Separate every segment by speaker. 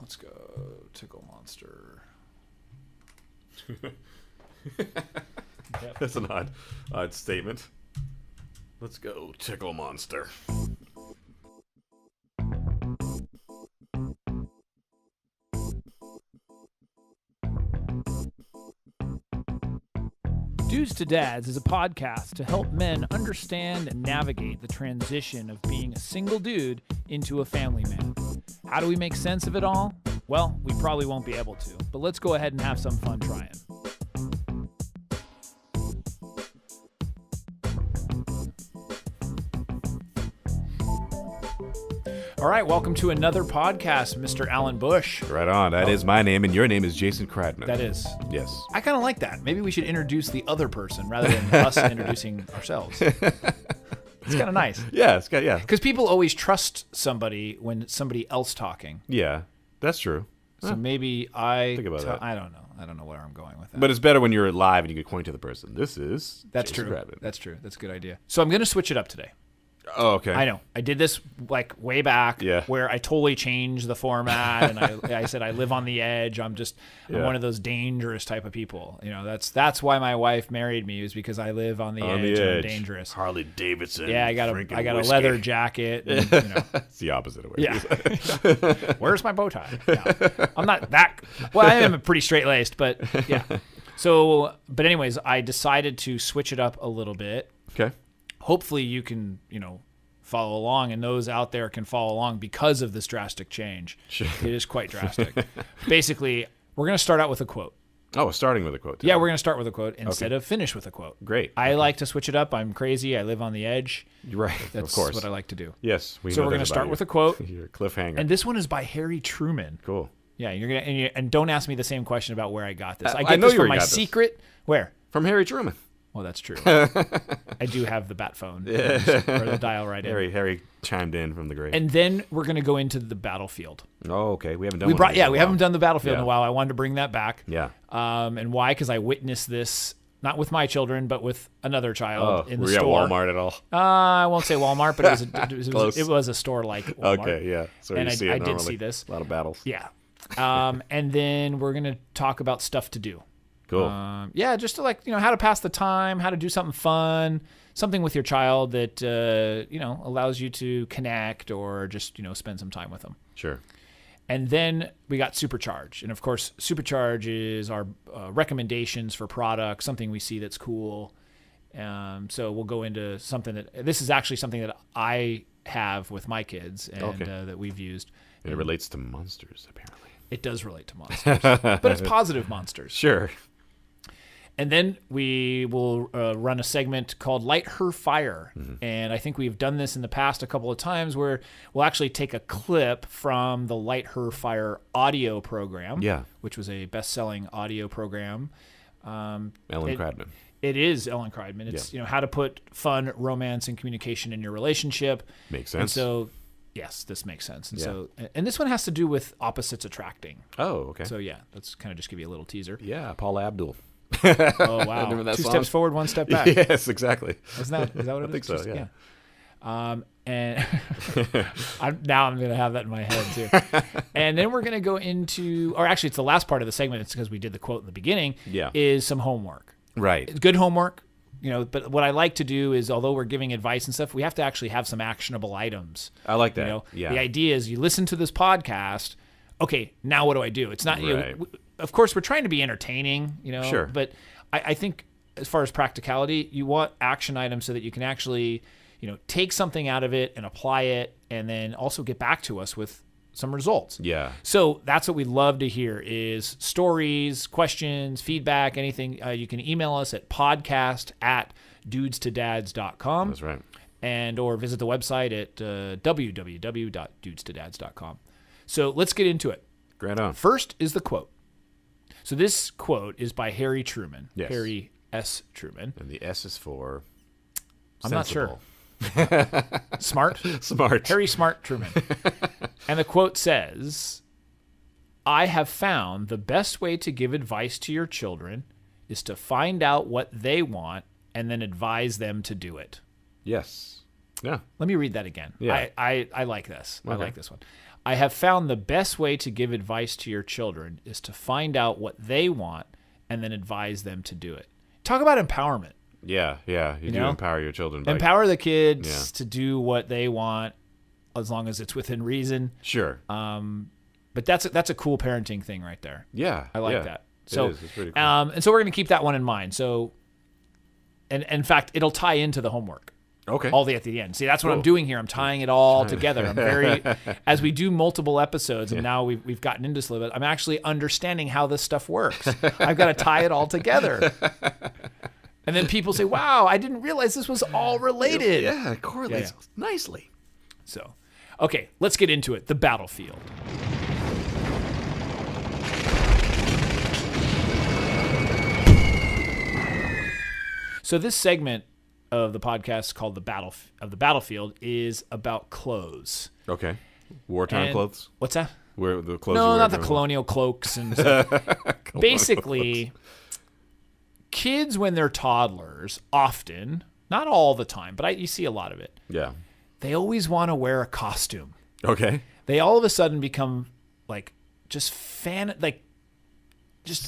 Speaker 1: Let's go Tickle Monster.
Speaker 2: That's an odd statement. Let's go Tickle Monster.
Speaker 1: Dudes to Dads is a podcast to help men understand and navigate the transition of being a single dude into a family man. How do we make sense of it all? Well, we probably won't be able to, but let's go ahead and have some fun trying. All right, welcome to another podcast, Mr. Alan Bush.
Speaker 2: Right on. That is my name, and your name is Jason Kradman.
Speaker 1: That is.
Speaker 2: Yes.
Speaker 1: I kind of like that. Maybe we should introduce the other person rather than us introducing ourselves. It's kind of nice.
Speaker 2: Yeah, it's got, yeah.
Speaker 1: Because people always trust somebody when somebody else talking.
Speaker 2: Yeah, that's true.
Speaker 1: So maybe I
Speaker 2: Think about that.
Speaker 1: I don't know. I don't know where I'm going with that.
Speaker 2: But it's better when you're live and you can point to the person. This is
Speaker 1: That's
Speaker 2: Jason
Speaker 1: true.
Speaker 2: Kradman.
Speaker 1: That's true. That's a good idea. So I'm going to switch it up today.
Speaker 2: Oh, okay.
Speaker 1: I know. I did this like way back
Speaker 2: Yeah.
Speaker 1: where I totally changed the format and I said I live on the edge. I'm
Speaker 2: Yeah.
Speaker 1: one of those dangerous type of people. You know, that's why my wife married me, is because I live on the edge and I'm dangerous.
Speaker 2: Harley Davidson.
Speaker 1: Yeah, I got
Speaker 2: drinking
Speaker 1: a
Speaker 2: whiskey.
Speaker 1: leather jacket. And, you know.
Speaker 2: It's the opposite of what
Speaker 1: Yeah.
Speaker 2: it is.
Speaker 1: Where's my bow tie? No, I'm not that. Well, I am pretty straight laced, but yeah. So, but anyways, I decided to switch it up a little bit.
Speaker 2: Okay.
Speaker 1: Hopefully you can, follow along, and those out there can follow along because of this drastic change.
Speaker 2: Sure.
Speaker 1: It is quite drastic. Basically, we're going to start out with a quote.
Speaker 2: Oh, starting with a quote. Today.
Speaker 1: Yeah, we're going to start with a quote instead of finish with a quote.
Speaker 2: Great.
Speaker 1: I like to switch it up. I'm crazy. I live on the edge.
Speaker 2: Right.
Speaker 1: That's
Speaker 2: of course.
Speaker 1: what I like to do.
Speaker 2: Yes.
Speaker 1: So we're going to start with a quote.
Speaker 2: You're a cliffhanger.
Speaker 1: And this one is by Harry Truman.
Speaker 2: Cool.
Speaker 1: Yeah, you're gonna and don't ask me the same question about where I got this. I
Speaker 2: I
Speaker 1: get
Speaker 2: know
Speaker 1: this
Speaker 2: you
Speaker 1: from
Speaker 2: where
Speaker 1: my
Speaker 2: you got this.
Speaker 1: secret. Where?
Speaker 2: From Harry Truman.
Speaker 1: Well, that's true. I do have the bat phone or the dial right in.
Speaker 2: Harry chimed in from the grave.
Speaker 1: And then we're gonna go into the battlefield.
Speaker 2: Oh, okay. We haven't done. one of these in a
Speaker 1: we
Speaker 2: while.
Speaker 1: haven't done the battlefield in
Speaker 2: Yeah.
Speaker 1: a while. I wanted to bring that back.
Speaker 2: Yeah.
Speaker 1: And why? Because I witnessed this not with my children, but with another child in the
Speaker 2: were you
Speaker 1: store.
Speaker 2: at Walmart at all?
Speaker 1: I won't say Walmart, but
Speaker 2: Close.
Speaker 1: it was a store like Walmart.
Speaker 2: Okay. Yeah. So
Speaker 1: And
Speaker 2: you see it
Speaker 1: I did
Speaker 2: normally.
Speaker 1: see this.
Speaker 2: A lot of battles.
Speaker 1: Yeah. And then we're gonna talk about stuff to do.
Speaker 2: Cool.
Speaker 1: Yeah, just to how to pass the time, how to do something fun, something with your child that, allows you to connect or just, spend some time with them.
Speaker 2: Sure.
Speaker 1: And then we got SuperCharge. And of course, SuperCharge is our recommendations for products, something we see that's cool. So we'll go into this is actually something that I have with my kids and that we've used.
Speaker 2: And it relates to monsters, apparently.
Speaker 1: It does relate to monsters, but it's positive monsters.
Speaker 2: Sure.
Speaker 1: And then we will run a segment called Light Her Fire.
Speaker 2: Mm-hmm.
Speaker 1: And I think we've done this in the past a couple of times where we'll actually take a clip from the Light Her Fire audio program, which was a best-selling audio program.
Speaker 2: Ellen Kradman.
Speaker 1: It is Ellen Kradman. It's how to put fun, romance, and communication in your relationship.
Speaker 2: Makes sense.
Speaker 1: And so, yes, this makes sense. And and this one has to do with opposites attracting.
Speaker 2: Oh, okay.
Speaker 1: So, let's kind of just give you a little teaser.
Speaker 2: Yeah, Paula Abdul.
Speaker 1: Oh, wow.
Speaker 2: Remember that
Speaker 1: Two
Speaker 2: song?
Speaker 1: steps forward, one step back.
Speaker 2: Yes, exactly.
Speaker 1: Is that what it is?
Speaker 2: I think so, yeah.
Speaker 1: And I'm going to have that in my head too. And then we're going to go into, or actually it's the last part of the segment. It's because we did the quote in the beginning.
Speaker 2: Yeah.
Speaker 1: Is some homework.
Speaker 2: Right.
Speaker 1: Good homework. But what I like to do is, although we're giving advice and stuff, we have to actually have some actionable items.
Speaker 2: I like that. Yeah.
Speaker 1: The idea is you listen to this podcast. Okay, now what do I do? It's not,
Speaker 2: Right.
Speaker 1: Of course, we're trying to be entertaining,
Speaker 2: Sure.
Speaker 1: But I think as far as practicality, you want action items so that you can actually, take something out of it and apply it, and then also get back to us with some results.
Speaker 2: Yeah.
Speaker 1: So that's what we love to hear is stories, questions, feedback, anything. You can email us at podcast@dudestodads.com.
Speaker 2: That's right.
Speaker 1: And or visit the website at www.dudestodads.com. So let's get into it.
Speaker 2: Right on.
Speaker 1: First is the quote. So this quote is by Harry Truman.
Speaker 2: Yes.
Speaker 1: Harry S. Truman.
Speaker 2: And the S is for
Speaker 1: I'm not sure.
Speaker 2: sensible.
Speaker 1: Smart?
Speaker 2: Smart.
Speaker 1: Harry Smart Truman. And the quote says, I have found the best way to give advice to your children is to find out what they want and then advise them to do it.
Speaker 2: Yes. Yeah.
Speaker 1: Let me read that again.
Speaker 2: Yeah.
Speaker 1: I like this. I
Speaker 2: Okay.
Speaker 1: like this one. I have found the best way to give advice to your children is to find out what they want and then advise them to do it. Talk about empowerment.
Speaker 2: Yeah. You do empower your children.
Speaker 1: Empower the kids to do what they want as long as it's within reason.
Speaker 2: Sure.
Speaker 1: But that's a cool parenting thing right there.
Speaker 2: Yeah.
Speaker 1: I like that. So,
Speaker 2: it is. It's pretty cool.
Speaker 1: And so we're going to keep that one in mind. So, and in fact, it'll tie into the homework.
Speaker 2: Okay.
Speaker 1: All at the end. See, that's what I'm doing here. I'm tying it all together. I'm very, as we do multiple episodes, and now we've gotten into this a little bit, I'm actually understanding how this stuff works. I've got to tie it all together. And then people say, wow, I didn't realize this was all related.
Speaker 2: Yeah, it correlates nicely.
Speaker 1: So, okay, let's get into it. The battlefield. So this segment of the podcast called the Battlefield is about clothes.
Speaker 2: Okay. Wartime clothes?
Speaker 1: What's that?
Speaker 2: Where the clothes?
Speaker 1: No, not the colonial cloaks and stuff. Basically, kids when they're toddlers, often, not all the time, but you see a lot of it.
Speaker 2: Yeah.
Speaker 1: They always want to wear a costume.
Speaker 2: Okay.
Speaker 1: They all of a sudden become just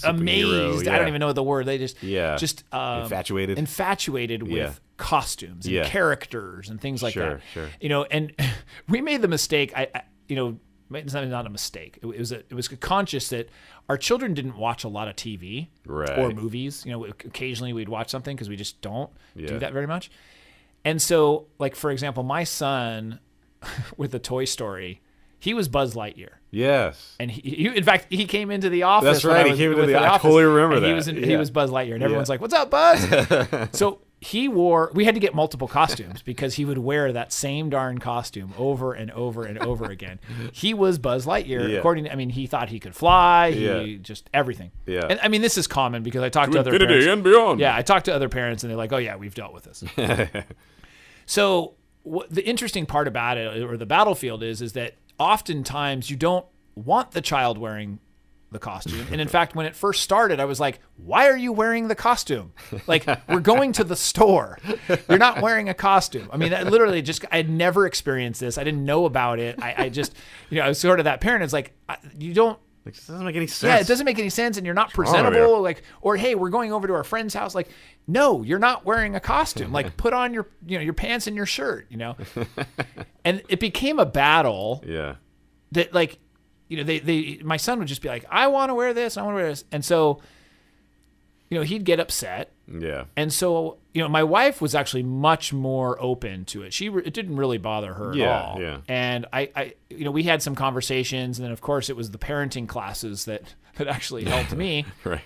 Speaker 1: amazed.
Speaker 2: Yeah.
Speaker 1: I don't even know the word. They just
Speaker 2: infatuated
Speaker 1: with costumes and characters and things like that.
Speaker 2: Sure.
Speaker 1: And we made the mistake. It's not a mistake. It was conscious that our children didn't watch a lot of TV or movies. Occasionally we'd watch something because we just don't do that very much. And so, for example, my son with the Toy Story, he was Buzz Lightyear.
Speaker 2: Yes.
Speaker 1: And he in fact, he came into the office.
Speaker 2: That's right. He came into the office. I totally remember that.
Speaker 1: He was Buzz Lightyear. And everyone's like, what's up, Buzz? So we had to get multiple costumes because he would wear that same darn costume over and over and over again. He was Buzz Lightyear. He thought he could fly. He just everything.
Speaker 2: Yeah.
Speaker 1: And I this is common because I talked to other parents.
Speaker 2: Infinity and beyond.
Speaker 1: Yeah, I talked to other parents and they're like, oh yeah, we've dealt with this. So the interesting part about it, or the battlefield is that oftentimes you don't want the child wearing the costume. And in fact, when it first started, I was like, why are you wearing the costume? We're going to the store. You're not wearing a costume. I literally I had never experienced this. I didn't know about it. I just, I was sort of that parent. It's like, you don't.
Speaker 2: It doesn't make any sense.
Speaker 1: Yeah, it doesn't make any sense. And you're not presentable. Or, hey, we're going over to our friend's house. No, you're not wearing a costume. Put on your, your pants and your shirt, And it became a battle.
Speaker 2: Yeah.
Speaker 1: That my son would just be like, I want to wear this. I want to wear this. And so, he'd get upset.
Speaker 2: Yeah.
Speaker 1: And so, my wife was actually much more open to it. It didn't really bother her at all.
Speaker 2: Yeah.
Speaker 1: And I we had some conversations, and then of course it was the parenting classes that actually helped me.
Speaker 2: Right.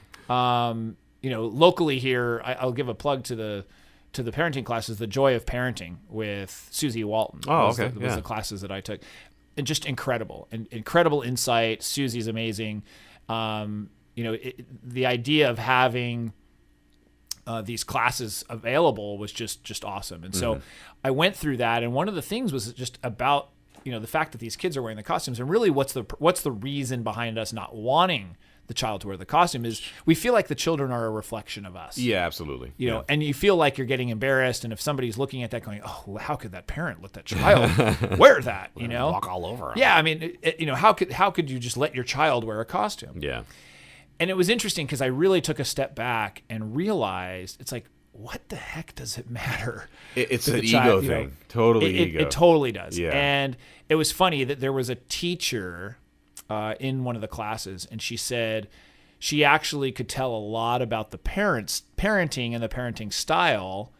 Speaker 1: Locally here, I'll give a plug to the parenting classes, The Joy of Parenting with Susie Walton.
Speaker 2: Oh,
Speaker 1: was
Speaker 2: okay.
Speaker 1: Was the classes that I took. And just incredible insight. Susie's amazing. The idea of having these classes available was just awesome. And so I went through that. And one of the things was just about, the fact that these kids are wearing the costumes, and really what's the reason behind us not wanting the child to wear the costume is we feel like the children are a reflection of us.
Speaker 2: Yeah, absolutely.
Speaker 1: And you feel like you're getting embarrassed. And if somebody's looking at that going, oh, how could that parent let that child wear that?
Speaker 2: Walk all over them.
Speaker 1: Yeah. How could you just let your child wear a costume?
Speaker 2: Yeah.
Speaker 1: And it was interesting because I really took a step back and realized it's like, what the heck does it matter?
Speaker 2: It's an ego thing. Totally ego.
Speaker 1: It totally does.
Speaker 2: Yeah.
Speaker 1: And it was funny that there was a teacher in one of the classes, and she said she actually could tell a lot about the parenting and the parenting style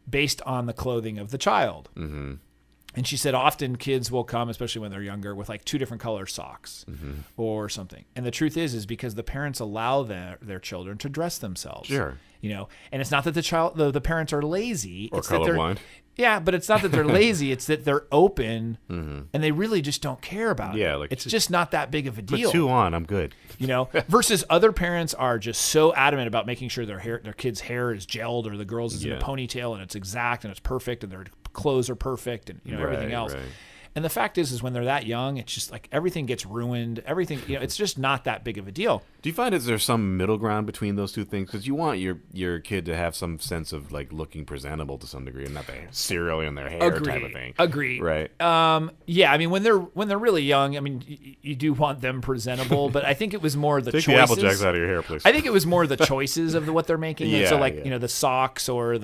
Speaker 1: based on the clothing of the child. Mm-hmm. And she said often kids will come, especially when they're younger, with two different color socks or something. And the truth is because the parents allow their children to dress themselves.
Speaker 2: Sure.
Speaker 1: And it's not that the parents are lazy.
Speaker 2: Or
Speaker 1: it's that they're
Speaker 2: colorblind.
Speaker 1: Yeah, but it's not that they're lazy. It's that they're open and they really just don't care about it.
Speaker 2: Yeah,
Speaker 1: it's just not that big of a deal.
Speaker 2: Put two on, I'm good.
Speaker 1: Versus other parents are just so adamant about making sure their kid's hair is gelled or the girl's is in a ponytail and it's exact and it's perfect and their clothes are perfect and everything else.
Speaker 2: Right.
Speaker 1: And the fact is when they're that young, it's just like everything gets ruined. Everything, it's just not that big of a deal.
Speaker 2: Do you find that there's some middle ground between those two things? Because you want your kid to have some sense of like looking presentable to some degree, and not the cereal in their hair type of thing.
Speaker 1: Agreed.
Speaker 2: Right.
Speaker 1: Yeah. I mean, when they're really young, I mean, you do want them presentable, but I think it was more the
Speaker 2: Take
Speaker 1: choices.
Speaker 2: the Apple Jacks out of your hair, please.
Speaker 1: I think it was more the choices of what they're making. And so like,
Speaker 2: yeah.
Speaker 1: the socks or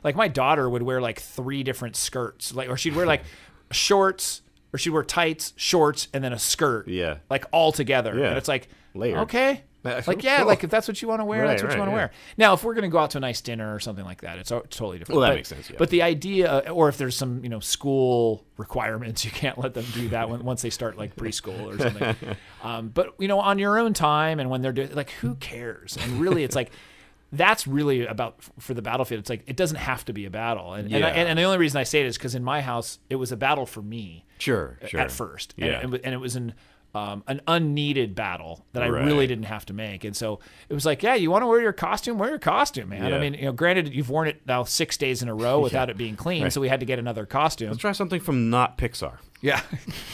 Speaker 1: like my daughter would wear like 3 different skirts, like, or she'd wear like shorts, or she'd wear tights, shorts, and then a skirt.
Speaker 2: Yeah.
Speaker 1: Like all together.
Speaker 2: Yeah.
Speaker 1: And it's like,
Speaker 2: Layered.
Speaker 1: Okay. Like, yeah, like if that's what you want to wear, that's what you want to wear. Now, if we're going to go out to a nice dinner or something like that, it's totally different.
Speaker 2: Well, that makes sense, yeah.
Speaker 1: But the idea, or if there's some, school requirements, you can't let them do that once they start like preschool or something. But, on your own time and when they're doing, like, who cares? And really, it's like, that's really about for the battlefield. It's like, it doesn't have to be a battle. And the only reason I say it is because in my house, it was a battle for me.
Speaker 2: Sure.
Speaker 1: At first.
Speaker 2: Yeah.
Speaker 1: And it was an unneeded battle that I really didn't have to make. And so it was like, yeah, you want to wear your costume? Wear your costume, man.
Speaker 2: Yeah.
Speaker 1: I mean, granted, you've worn it now 6 days in a row without it being clean, so we had to get another costume.
Speaker 2: Let's try something from not Pixar.
Speaker 1: Yeah.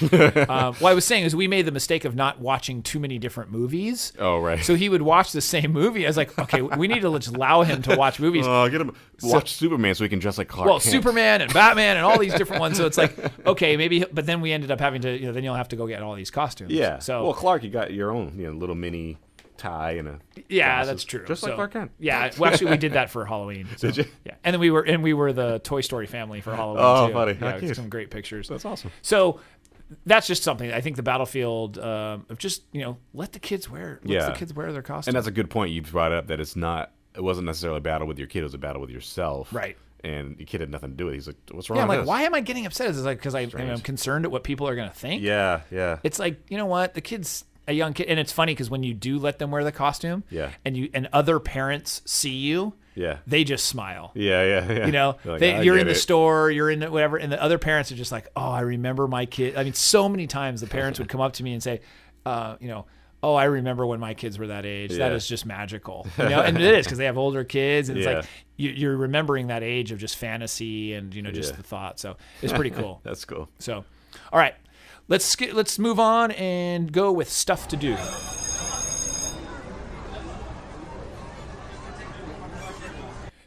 Speaker 1: What I was saying is we made the mistake of not watching too many different movies.
Speaker 2: Oh, right.
Speaker 1: So he would watch the same movie. I was like, okay, we need to just allow him to watch movies.
Speaker 2: Get him watch Superman so he can dress like Clark Kent.
Speaker 1: Superman and Batman and all these different ones. So it's like, okay, maybe, but then we ended up having to, then you'll have to go get all these costumes.
Speaker 2: Yeah.
Speaker 1: So,
Speaker 2: well, Clark, you got your own, little mini tie and a glasses,
Speaker 1: that's true.
Speaker 2: just like Clark Kent.
Speaker 1: Yeah, well, actually, we did that for Halloween. So,
Speaker 2: Did you?
Speaker 1: Yeah, and then we were the Toy Story family for Halloween.
Speaker 2: Oh,
Speaker 1: too.
Speaker 2: funny.
Speaker 1: Yeah, some great pictures.
Speaker 2: That's awesome.
Speaker 1: So that's just something. I think the battlefield of just let the kids wear. Let the kids wear their costumes.
Speaker 2: And that's a good point you brought up. That it wasn't necessarily a battle with your kid. It was a battle with yourself.
Speaker 1: Right.
Speaker 2: And your kid had nothing to do with it. He's like, what's wrong
Speaker 1: Yeah, I'm
Speaker 2: with
Speaker 1: like,
Speaker 2: this?
Speaker 1: why am I getting upset? It's like because I'm concerned at what people are going to think.
Speaker 2: Yeah, yeah.
Speaker 1: It's like, you know what? The kid's a young kid, and it's funny because when you do let them wear the costume, and other parents see you, they just smile.
Speaker 2: Yeah.
Speaker 1: Like, you're in the store, you're in whatever, and the other parents are just like, oh, I remember my kid. I mean, so many times the parents would come up to me and say, oh, I remember when my kids were that age.
Speaker 2: Yeah.
Speaker 1: That is just magical. And it is because they have older kids, and it's
Speaker 2: Yeah.
Speaker 1: like you're remembering that age of just fantasy and just the thought. So it's pretty cool.
Speaker 2: That's cool.
Speaker 1: So, all right, let's move on and go with stuff to do.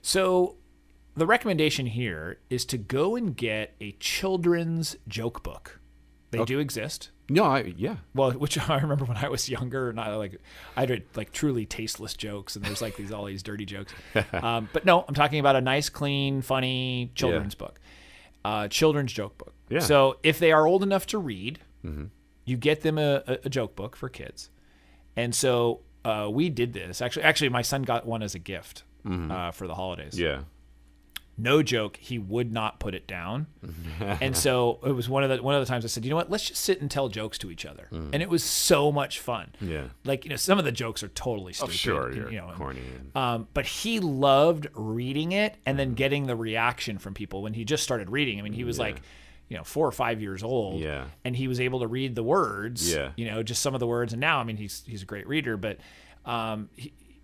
Speaker 1: So the recommendation here is to go and get a children's joke book. They do exist.
Speaker 2: No,
Speaker 1: Well, which I remember when I was younger, I did like truly tasteless jokes, and there's like all these dirty jokes. But no, I'm talking about a nice, clean, funny children's book, children's joke book.
Speaker 2: Yeah.
Speaker 1: So if they are old enough to read, you get them a joke book for kids. And so we did this. Actually, my son got one as a gift for the holidays.
Speaker 2: Yeah.
Speaker 1: No joke, he would not put it down. And so it was one of the times I said, you know what, let's just sit and tell jokes to each other. And it was so much fun.
Speaker 2: Yeah.
Speaker 1: Like, some of the jokes are totally stupid.
Speaker 2: Oh, sure. Corny.
Speaker 1: But he loved reading it and then getting the reaction from people when he just started reading. I mean, he was like, 4 or 5 years old.
Speaker 2: Yeah.
Speaker 1: And he was able to read the words,
Speaker 2: Yeah.
Speaker 1: Just some of the words. And now, I mean, he's a great reader, but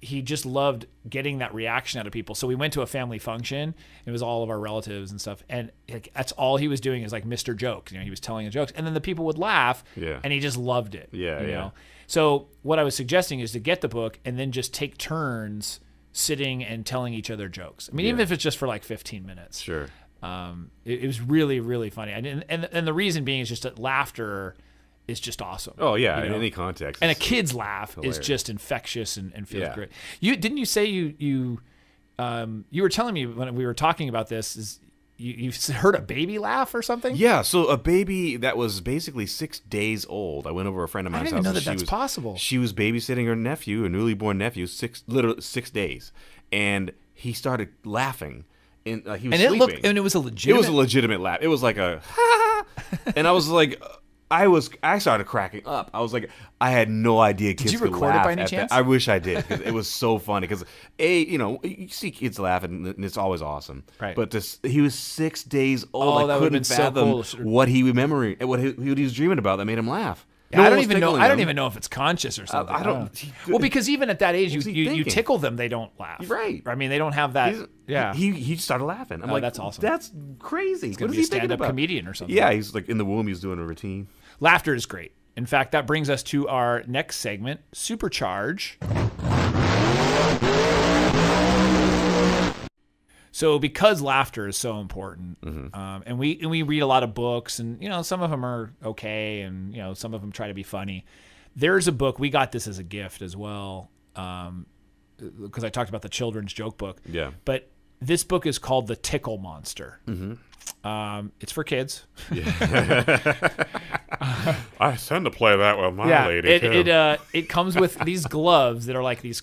Speaker 1: he just loved getting that reaction out of people. So we went to a family function. It was all of our relatives and stuff. And that's all he was doing is like Mr. Joke. He was telling the jokes. And then the people would laugh.
Speaker 2: Yeah.
Speaker 1: And he just loved it.
Speaker 2: Yeah.
Speaker 1: So what I was suggesting is to get the book and then just take turns sitting and telling each other jokes. I mean, even if it's just for like 15 minutes.
Speaker 2: Sure.
Speaker 1: It was really, really funny. And the reason being is just that laughter is just awesome.
Speaker 2: Oh yeah, in any context.
Speaker 1: And a kid's laugh is just infectious and feels great. Didn't you say you were telling me when we were talking about this is you heard a baby laugh or something?
Speaker 2: Yeah, so a baby that was basically 6 days old. I went over to a friend of mine's house.
Speaker 1: I didn't even know that's possible.
Speaker 2: She was babysitting her nephew, a newly born nephew, literally 6 days, and he started laughing. He was sleeping.
Speaker 1: It was a legitimate.
Speaker 2: It was a legitimate laugh. It was like a, and I was like. I started cracking up. I was like, I had no idea kids could laugh. Did you record it by any chance? I wish I did, because it was so funny. Because you see kids laughing, and it's always awesome.
Speaker 1: Right.
Speaker 2: But he was 6 days old. I
Speaker 1: that
Speaker 2: couldn't fathom
Speaker 1: so cool.
Speaker 2: what he was dreaming about that made him laugh.
Speaker 1: I don't even know. I don't even know if it's conscious or something. I don't. Well, because even at that age, you tickle them, they don't laugh.
Speaker 2: Right.
Speaker 1: I mean, they don't have that.
Speaker 2: He started laughing. I'm like,
Speaker 1: that's awesome.
Speaker 2: That's crazy.
Speaker 1: He's gonna be a stand-up comedian or something.
Speaker 2: Yeah, he's like in the womb. He's doing a routine.
Speaker 1: Laughter is great. In fact, that brings us to our next segment, SuperCharge. So because laughter is so important, and we read a lot of books, and some of them are okay, and some of them try to be funny. There's a book, we got this as a gift as well, because I talked about the children's joke book.
Speaker 2: Yeah.
Speaker 1: But this book is called The Tickle Monster. It's for kids.
Speaker 2: I tend to play that with my lady too.
Speaker 1: It comes with these gloves that are like these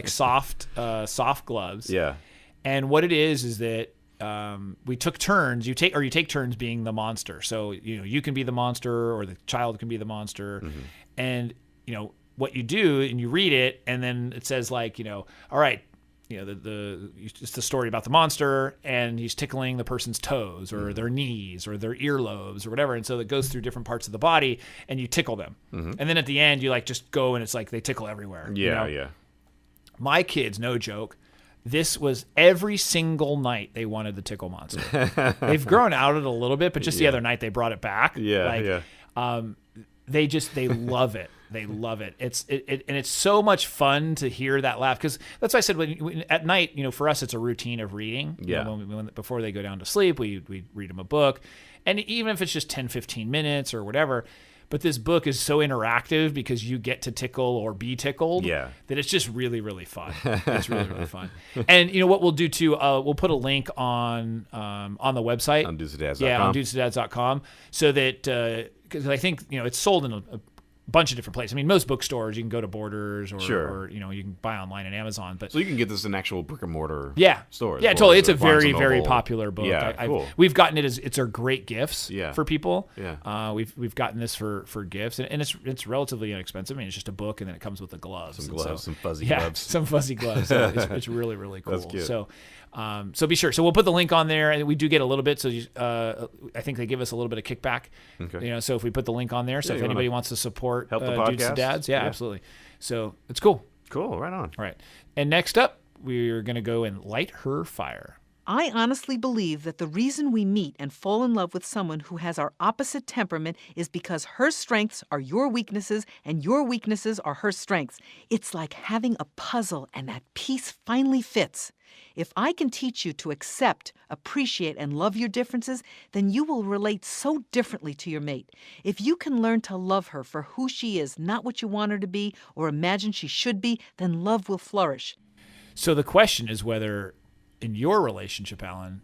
Speaker 1: soft gloves.
Speaker 2: Yeah.
Speaker 1: And what it is that we took turns. You take turns being the monster. So you can be the monster, or the child can be the monster. And what you do, and you read it, and then it says like all right, it's the story about the monster, and he's tickling the person's toes or their knees or their earlobes or whatever. And so it goes through different parts of the body, and you tickle them. And then at the end, you like just go, and it's like they tickle everywhere.
Speaker 2: Yeah, yeah.
Speaker 1: My kids, no joke. This was every single night they wanted the Tickle Monster. They've grown out of it a little bit, but just the other night they brought it back.
Speaker 2: Yeah.
Speaker 1: They love it. They love it. And it's so much fun to hear that laugh, because that's why I said when at night, for us it's a routine of reading.
Speaker 2: Yeah.
Speaker 1: Before they go down to sleep, we read them a book, and even if it's just 10-15 minutes or whatever. But this book is so interactive because you get to tickle or be tickled that it's just really, really fun. It's really, really fun. And what we'll do too, we'll put a link on the website.
Speaker 2: On dudesanddads.com.
Speaker 1: Yeah, on dudesanddads.com, so that, because I think, it's sold in a bunch of different places. I mean, most bookstores, you can go to Borders or you can buy online at Amazon. But
Speaker 2: so you can get this in actual brick and mortar stores.
Speaker 1: Yeah, totally. It's a very, very popular book.
Speaker 2: Yeah, cool.
Speaker 1: We've gotten it it's our great gifts for people.
Speaker 2: Yeah.
Speaker 1: We've gotten this for gifts, and it's relatively inexpensive. I mean, it's just a book, and then it comes with the gloves.
Speaker 2: Some fuzzy gloves.
Speaker 1: Some fuzzy gloves. So it's really, really cool.
Speaker 2: That's cute.
Speaker 1: So be sure. So we'll put the link on there, and we do get a little bit. So I think they give us a little bit of kickback.
Speaker 2: Okay.
Speaker 1: So if we put the link on there, so if anybody wants to support
Speaker 2: help the podcast,
Speaker 1: Dudes and Dads, absolutely. So it's cool.
Speaker 2: Cool. Right on.
Speaker 1: All right. And next up, we're gonna go and light her fire.
Speaker 3: I honestly believe that the reason we meet and fall in love with someone who has our opposite temperament is because her strengths are your weaknesses and your weaknesses are her strengths. It's like having a puzzle and that piece finally fits. If I can teach you to accept, appreciate, and love your differences, then you will relate so differently to your mate. If you can learn to love her for who she is, not what you want her to be or imagine she should be, then love will flourish.
Speaker 1: So the question is whether in your relationship, Alan,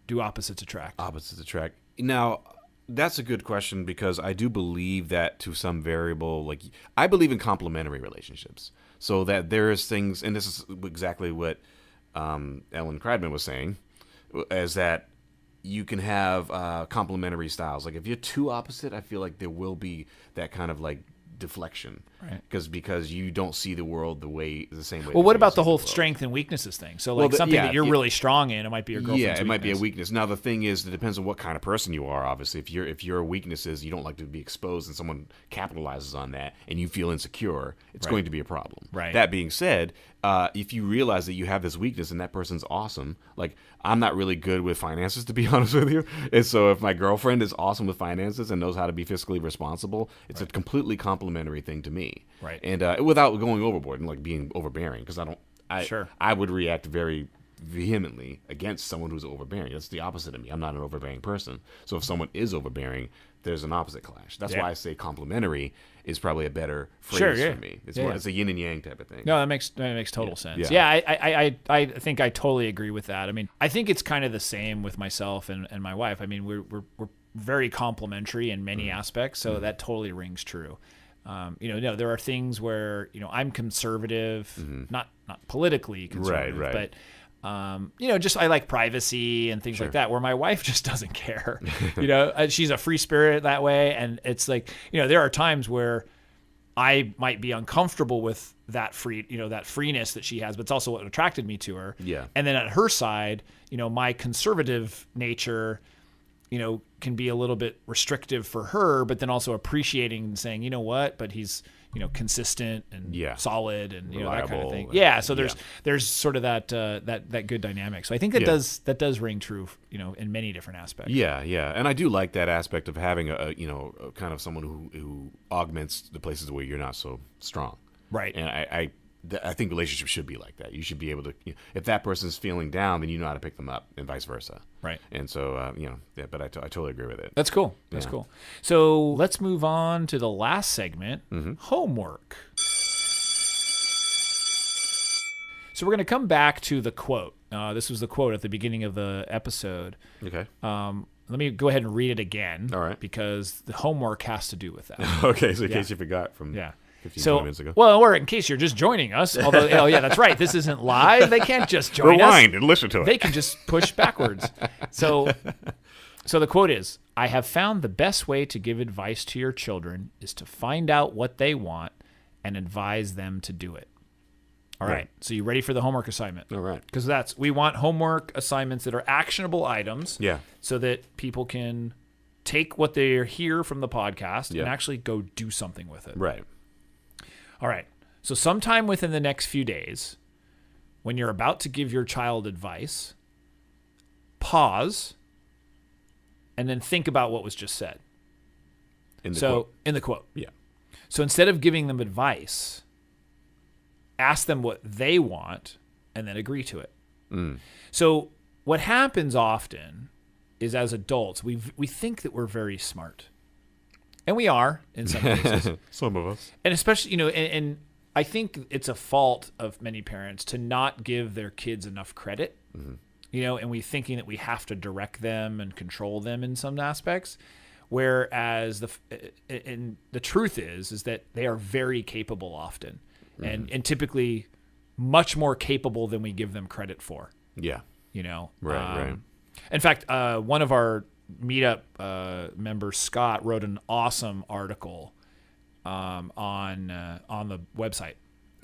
Speaker 1: do opposites attract?
Speaker 2: Opposites attract. Now, that's a good question, because I do believe that to some variable, like I believe in complementary relationships. So that there is things, and this is exactly what Ellen Kreidman was saying, is that you can have complementary styles. Like if you're too opposite, I feel like there will be that kind of like deflection,
Speaker 1: right?
Speaker 2: Because you don't see the world the same way.
Speaker 1: Well, what about the whole strength and weaknesses thing? So like something that you're really strong in, it might be your girlfriend's weakness.
Speaker 2: Might be a weakness. Now the thing is, it depends on what kind of person you are. Obviously, if your weakness is you don't like to be exposed, and someone capitalizes on that, and you feel insecure, it's going to be a problem.
Speaker 1: Right.
Speaker 2: That being said, if you realize that you have this weakness and that person's awesome, like I'm not really good with finances, to be honest with you, and so if my girlfriend is awesome with finances and knows how to be fiscally responsible, it's a completely complementary thing to me.
Speaker 1: Right.
Speaker 2: And without going overboard and like being overbearing, because I would react very vehemently against someone who's overbearing. That's the opposite of me. I'm not an overbearing person. So if someone is overbearing, there's an opposite clash. That's why I say complementary is probably a better phrase for me. It's more, it's a yin and yang type of thing.
Speaker 1: No, that makes total sense. Yeah, I think I totally agree with that. I mean, I think it's kind of the same with myself and my wife. I mean, we're very complementary in many aspects, so that totally rings true. There are things where I'm conservative, not politically conservative,
Speaker 2: right.
Speaker 1: but just I like privacy and things like that, where my wife just doesn't care. She's a free spirit that way, and it's like there are times where I might be uncomfortable with that that freeness that she has, but it's also what attracted me to her.
Speaker 2: Yeah.
Speaker 1: And then at her side, my conservative nature can be a little bit restrictive for her, but then also appreciating and saying, you know what, but he's, consistent and solid and, that kind of thing. Yeah. So there's sort of that good dynamic. So I think that does ring true, in many different aspects.
Speaker 2: Yeah. Yeah. And I do like that aspect of having a kind of someone who augments the places where you're not so strong.
Speaker 1: Right.
Speaker 2: And I think relationships should be like that. You should be able to, if that person's feeling down, then you know how to pick them up, and vice versa.
Speaker 1: Right.
Speaker 2: And so, but I totally agree with it.
Speaker 1: That's cool. That's cool. So let's move on to the last segment, homework. So we're going to come back to the quote. This was the quote at the beginning of the episode.
Speaker 2: Okay.
Speaker 1: Let me go ahead and read it again.
Speaker 2: All right.
Speaker 1: Because the homework has to do with that.
Speaker 2: Okay. So in case you forgot from... 15 minutes ago.
Speaker 1: Well, or in case you're just joining us, although, that's right. This isn't live. They can't just join us.
Speaker 2: Rewind and listen to it.
Speaker 1: They can just push backwards. So the quote is, I have found the best way to give advice to your children is to find out what they want and advise them to do it. All right. So you ready for the homework assignment?
Speaker 2: All right.
Speaker 1: Because we want homework assignments that are actionable items.
Speaker 2: Yeah.
Speaker 1: So that people can take what they hear from the podcast and actually go do something with it.
Speaker 2: Right.
Speaker 1: All right. So sometime within the next few days, when you're about to give your child advice, pause and then think about what was just said.
Speaker 2: In the
Speaker 1: quote.
Speaker 2: Yeah.
Speaker 1: So instead of giving them advice, ask them what they want and then agree to it. So what happens often is, as adults, we think that we're very smart. And we are in some cases.
Speaker 2: Some of us.
Speaker 1: And especially, and I think it's a fault of many parents to not give their kids enough credit, and we thinking that we have to direct them and control them in some aspects. Whereas the truth is that they are very capable often and typically much more capable than we give them credit for.
Speaker 2: Yeah.
Speaker 1: Right. In fact, one of our meetup member Scott wrote an awesome article on the website.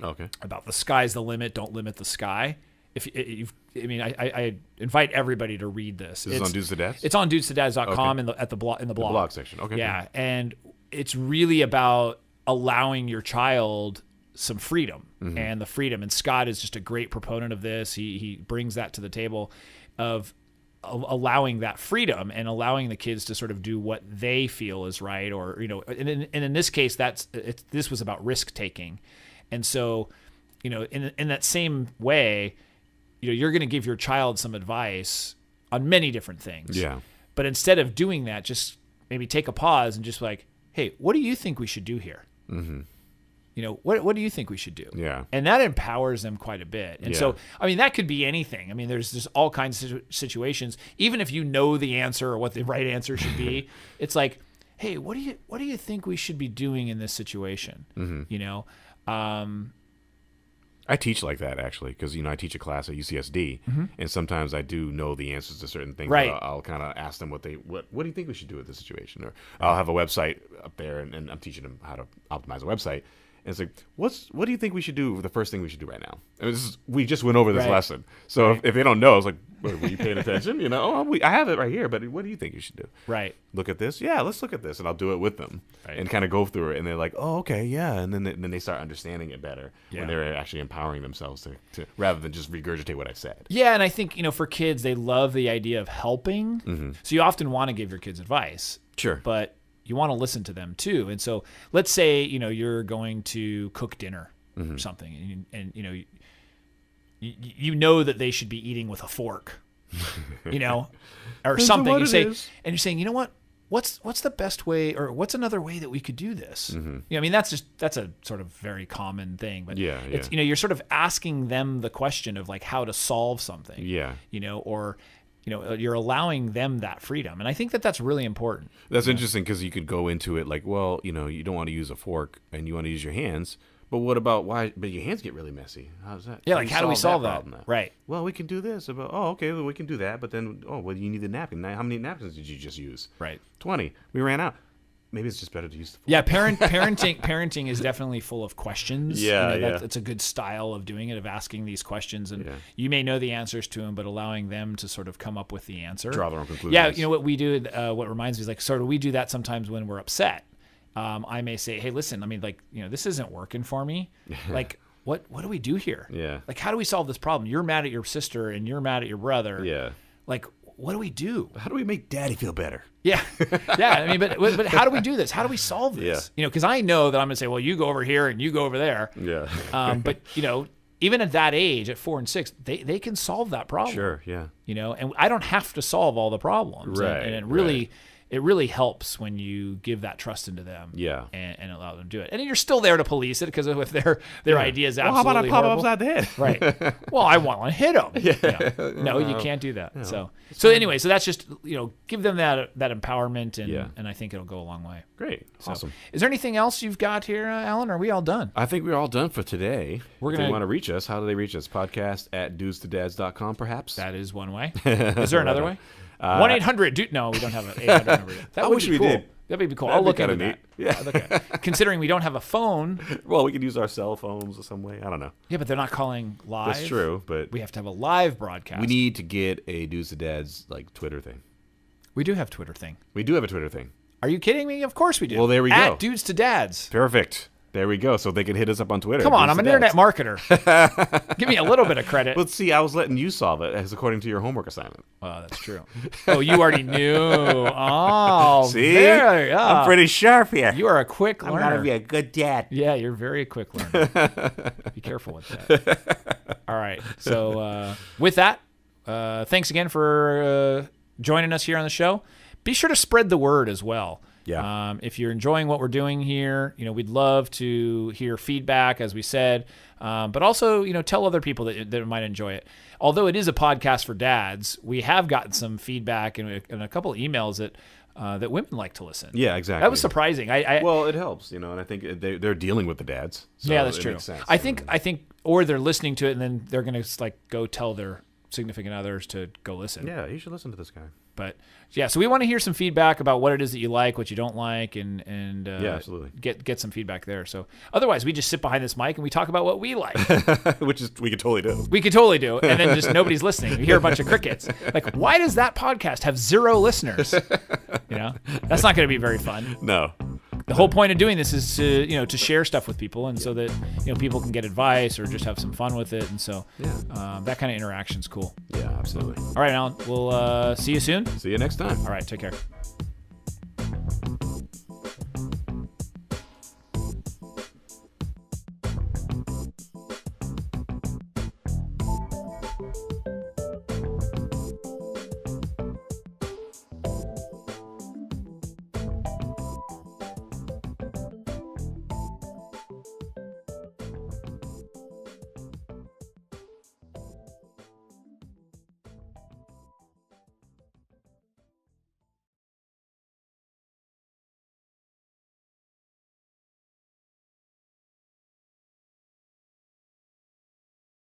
Speaker 2: Okay.
Speaker 1: About the sky's the limit. Don't limit the sky. I invite everybody to read this.
Speaker 2: It's on Dudes to Dads?
Speaker 1: It's on dudesdads.com in the blog
Speaker 2: section. Okay.
Speaker 1: Yeah, and it's really about allowing your child some freedom and the freedom. And Scott is just a great proponent of this. He brings that to the table of allowing that freedom and allowing the kids to sort of do what they feel is right, or and in this case this was about risk taking. And so in that same way, you're going to give your child some advice on many different things, but instead of doing that, just maybe take a pause and just like, hey, what do you think we should do here? What do you think we should do?
Speaker 2: Yeah.
Speaker 1: And that empowers them quite a bit. And so, that could be anything. There's just all kinds of situations. Even if you know the answer or what the right answer should be, it's like, hey, what do you think we should be doing in this situation?
Speaker 2: I teach like that, actually, because I teach a class at UCSD, and sometimes I do know the answers to certain things.
Speaker 1: Right.
Speaker 2: I'll kind of ask them what do you think we should do with this situation, or I'll have a website up there, and I'm teaching them how to optimize a website. And it's like, what do you think we should do? The first thing we should do right now. We just went over this lesson, so if they don't know, it's like, were you paying attention? I have it right here, but what do you think you should do?
Speaker 1: Right.
Speaker 2: Look at this. Yeah, let's look at this, and I'll do it with them and kind of go through it. And they're like, oh, okay, yeah, and then they start understanding it better when they're actually empowering themselves to rather than just regurgitate what I said.
Speaker 1: Yeah, and I think for kids, they love the idea of helping. So you often want to give your kids advice.
Speaker 2: Sure,
Speaker 1: but you want to listen to them too. And so let's say, you're going to cook dinner or something, and you know that they should be eating with a fork, or something. You're saying, you know what? What's the best way, or what's another way that we could do this? That's a sort of very common thing, but it's, you're sort of asking them the question of like how to solve something, or you're allowing them that freedom. And I think that that's really important.
Speaker 2: That's interesting, because you could go into it like, well, you don't want to use a fork and you want to use your hands. But what about but your hands get really messy. How's that?
Speaker 1: Yeah, like how do we solve that? Right.
Speaker 2: Well, we can do this. Okay, well, we can do that. But then, you need a napkin. How many napkins did you just use?
Speaker 1: Right.
Speaker 2: 20. We ran out. maybe it's just better to use the phone.
Speaker 1: Yeah, parenting is definitely full of questions.
Speaker 2: Yeah,
Speaker 1: That's a good style of doing it, of asking these questions, and you may know the answers to them, but allowing them to sort of come up with the answer.
Speaker 2: Draw their own conclusions.
Speaker 1: Yeah, what we do, what reminds me is like sort of we do that sometimes when we're upset. I may say, hey, listen, I mean, like, this isn't working for me. Like, what do we do here?
Speaker 2: Yeah.
Speaker 1: Like, how do we solve this problem? You're mad at your sister and you're mad at your brother.
Speaker 2: Yeah.
Speaker 1: Like, what do we do?
Speaker 2: How do we make Daddy feel better?
Speaker 1: Yeah. Yeah. I mean, but how do we do this? How do we solve this?
Speaker 2: Yeah.
Speaker 1: Because I know that I'm going to say, well, you go over here and you go over there.
Speaker 2: Yeah.
Speaker 1: But, even at that age, at 4 and 6, they can solve that problem.
Speaker 2: Sure. Yeah.
Speaker 1: And I don't have to solve all the problems.
Speaker 2: Right.
Speaker 1: And it really helps when you give that trust into them.
Speaker 2: Yeah.
Speaker 1: And allow them to do it. And you're still there to police it, because if their idea is absolutely
Speaker 2: how about I pop
Speaker 1: horrible,
Speaker 2: upside the head?
Speaker 1: Right. Well, I want to hit them. Yeah. No, you can't do that. No. So anyway, so that's just, give them that empowerment, and I think it'll go a long way.
Speaker 2: Great. Awesome.
Speaker 1: Is there anything else you've got here, Alan? Are we all done?
Speaker 2: I think we're all done for today. If they want to reach us, how do they reach us? Podcast at dudestodads.com, perhaps?
Speaker 1: That is one way. Is there another way? 1-800. No, we don't have an 800 number yet. That would be cool.
Speaker 2: Did.
Speaker 1: That'd be cool.
Speaker 2: That'd
Speaker 1: I'll look
Speaker 2: be
Speaker 1: into
Speaker 2: neat.
Speaker 1: that. Yeah. Considering we don't have a phone.
Speaker 2: Well, we could use our cell phones or some way. I don't know.
Speaker 1: Yeah, but they're not calling live.
Speaker 2: That's true, but
Speaker 1: we have to have a live broadcast.
Speaker 2: We need to get a Dudes to Dads Twitter thing.
Speaker 1: We do have Twitter thing.
Speaker 2: We do have a Twitter thing.
Speaker 1: Are you kidding me? Of course we do.
Speaker 2: Well, there we go.
Speaker 1: At Dudes to Dads.
Speaker 2: Perfect. There we go. So they can hit us up on Twitter.
Speaker 1: Come on, I'm an internet marketer. Give me a little bit of credit.
Speaker 2: Let's see. I was letting you solve it as according to your homework assignment.
Speaker 1: Oh, that's true. Oh, you already knew. Oh,
Speaker 2: see,
Speaker 1: there,
Speaker 2: I'm pretty sharp here.
Speaker 1: You are a quick learner.
Speaker 2: I'm gonna be a good dad.
Speaker 1: Yeah, you're very quick learner. Be careful with that. All right. So with that, thanks again for joining us here on the show. Be sure to spread the word as well.
Speaker 2: Yeah.
Speaker 1: If you're enjoying what we're doing here, we'd love to hear feedback, as we said, but also, tell other people that might enjoy it. Although it is a podcast for dads, we have gotten some feedback and a couple of emails that women like to listen.
Speaker 2: Yeah, exactly.
Speaker 1: That was surprising.
Speaker 2: Well, it helps, and I think they're dealing with the dads. So
Speaker 1: yeah, that's true.
Speaker 2: Makes sense,
Speaker 1: I think, or they're listening to it and then they're going to go tell their significant others to go listen.
Speaker 2: Yeah, you should listen to this guy.
Speaker 1: But yeah, so we want to hear some feedback about what it is that you like, what you don't like, and
Speaker 2: yeah, absolutely,
Speaker 1: get some feedback there. So otherwise, we just sit behind this mic and we talk about what we like,
Speaker 2: which is we could totally do.
Speaker 1: We could totally do, and then just nobody's listening. You hear a bunch of crickets. Like, why does that podcast have 0 listeners? That's not going to be very fun.
Speaker 2: No.
Speaker 1: The whole point of doing this is to share stuff with people, and so that people can get advice or just have some fun with it, and so that kind of interaction's cool.
Speaker 2: Yeah, absolutely.
Speaker 1: All right, Alan, we'll see you soon.
Speaker 2: See you next time.
Speaker 1: All right, take care.